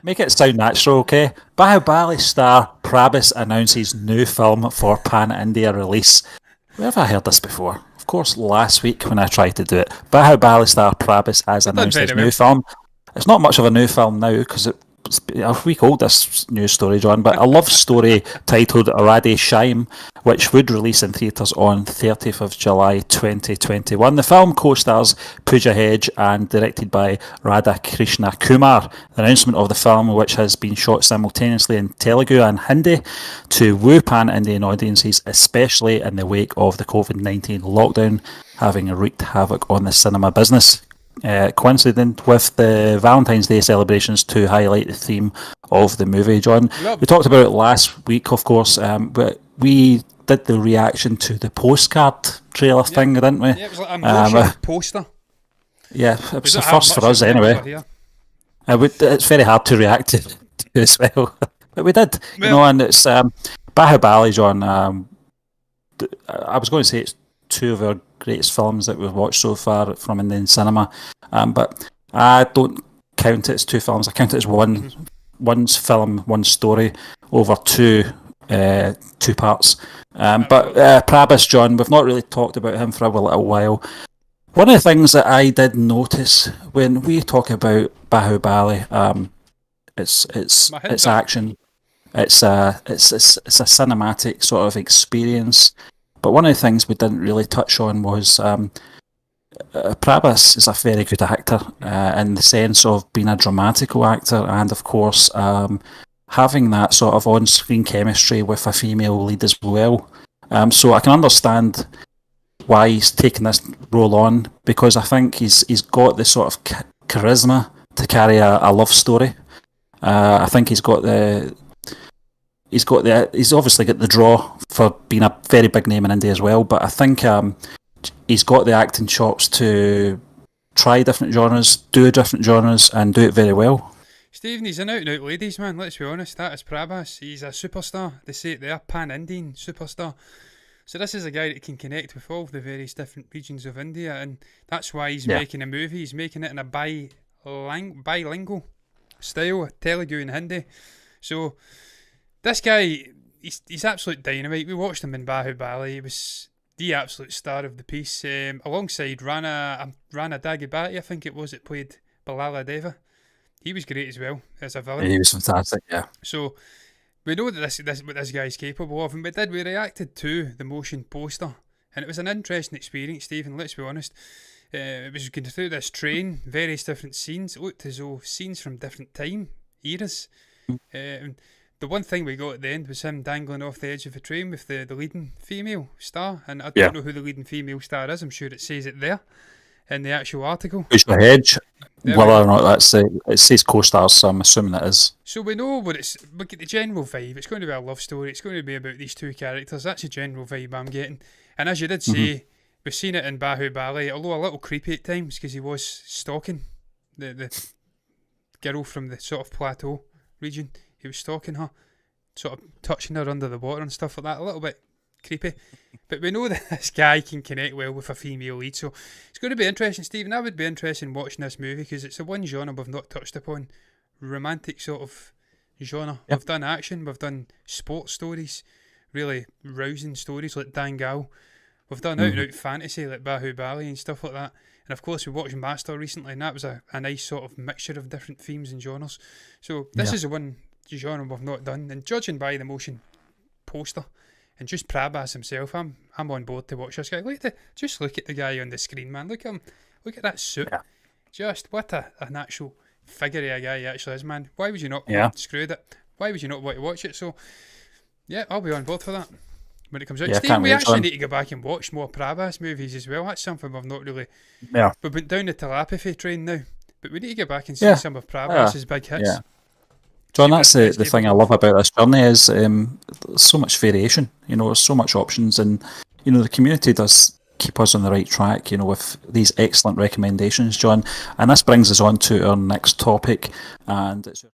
Make it sound natural, okay? Baahubali star Prabhas announces new film for pan-India release. Where have I heard this before? Of course, last week when I tried to do it. Baahubali star Prabhas has We've done announced his very well. new film. It's not much of a new film now because it's a week old, this news story, John, but a love story titled Radhe Shyam, which would release in theatres on 30th of July 2021. The film co-stars Pooja Hedge and directed by Radha Krishna Kumar. The announcement of the film, which has been shot simultaneously in Telugu and Hindi to woo pan-Indian audiences, especially in the wake of the COVID-19 lockdown having wreaked havoc on the cinema business. Coincident with the Valentine's Day celebrations to highlight the theme of the movie, John. We talked about it last week, of course, but we did the reaction to the postcard trailer thing, didn't we? Yeah, it was like a motion poster. Yeah, it was the first for us anyway. It's very hard to react to as well, but we did. And it's Baahubali, John. I was going to say it's two of our greatest films that we've watched so far from Indian cinema, but I don't count it as two films. I count it as one film, one story over two parts. But Prabhas, John, we've not really talked about him for a little while. One of the things that I did notice when we talk about Baahubali, it's action, it's a cinematic sort of experience. But one of the things we didn't really touch on was Prabhas is a very good actor in the sense of being a dramatical actor and, of course, having that sort of on-screen chemistry with a female lead as well. So I can understand why he's taken this role on, because I think he's got the sort of charisma to carry a love story. I think he's obviously got the draw for being a very big name in India as well, but I think he's got the acting chops to try different genres, do different genres, and do it very well. Stephen, he's an out-and-out ladies man, let's be honest. That is Prabhas. He's a superstar. They say they're pan-Indian superstar. So this is a guy that can connect with all the various different regions of India, and that's why he's making a movie. He's making it in a bilingual style, Telugu and Hindi. So this guy, he's absolute dynamite. We watched him in Baahubali. He was the absolute star of the piece, alongside Rana Dagibati, I think it was, that played Balala Deva. He was great as well as a villain. He was fantastic, yeah. So we know that what this guy's capable of, and we reacted to the motion poster, and it was an interesting experience, Stephen, let's be honest. It was going through this train, various different scenes. It looked as though scenes from different time eras. The one thing we got at the end was him dangling off the edge of the train with the leading female star. And I don't know who the leading female star is. I'm sure it says it there in the actual article. Pooja Hedge. Whether or not it says co-stars, so I'm assuming it is. So we know look at the general vibe. It's going to be a love story. It's going to be about these two characters. That's the general vibe I'm getting. And as you did say, we've seen it in Baahubali, although a little creepy at times because he was stalking the girl from the sort of plateau region. He was stalking her, sort of touching her under the water and stuff like that. A little bit creepy. But we know that this guy can connect well with a female lead. So it's going to be interesting, Stephen. I would be interested in watching this movie because it's the one genre we've not touched upon. Romantic sort of genre. Yep. We've done action. We've done sports stories. Really rousing stories like Dangal. We've done out-and-out fantasy like Baahubali and stuff like that. And of course we watched Master recently, and that was a nice sort of mixture of different themes and genres. So this is the one genre we've not done, and judging by the motion poster and just Prabhas himself, I'm on board to watch this guy. Just look at the guy on the screen, man. Look at him. Look at that suit. Just what an actual figure of a guy he actually is, man. Why would you not screwed it? Why would you not want to watch it? So yeah, I'll be on board for that when it comes out. Steve, we actually need to go back and watch more Prabhas movies as well. That's something we've not really we've been down the telepathy train now, but we need to get back and see some of Prabhas's big hits. John, that's the thing I love about this journey is there's so much variation. There's so much options, and the community does keep us on the right track. With these excellent recommendations, John. And this brings us on to our next topic, and it's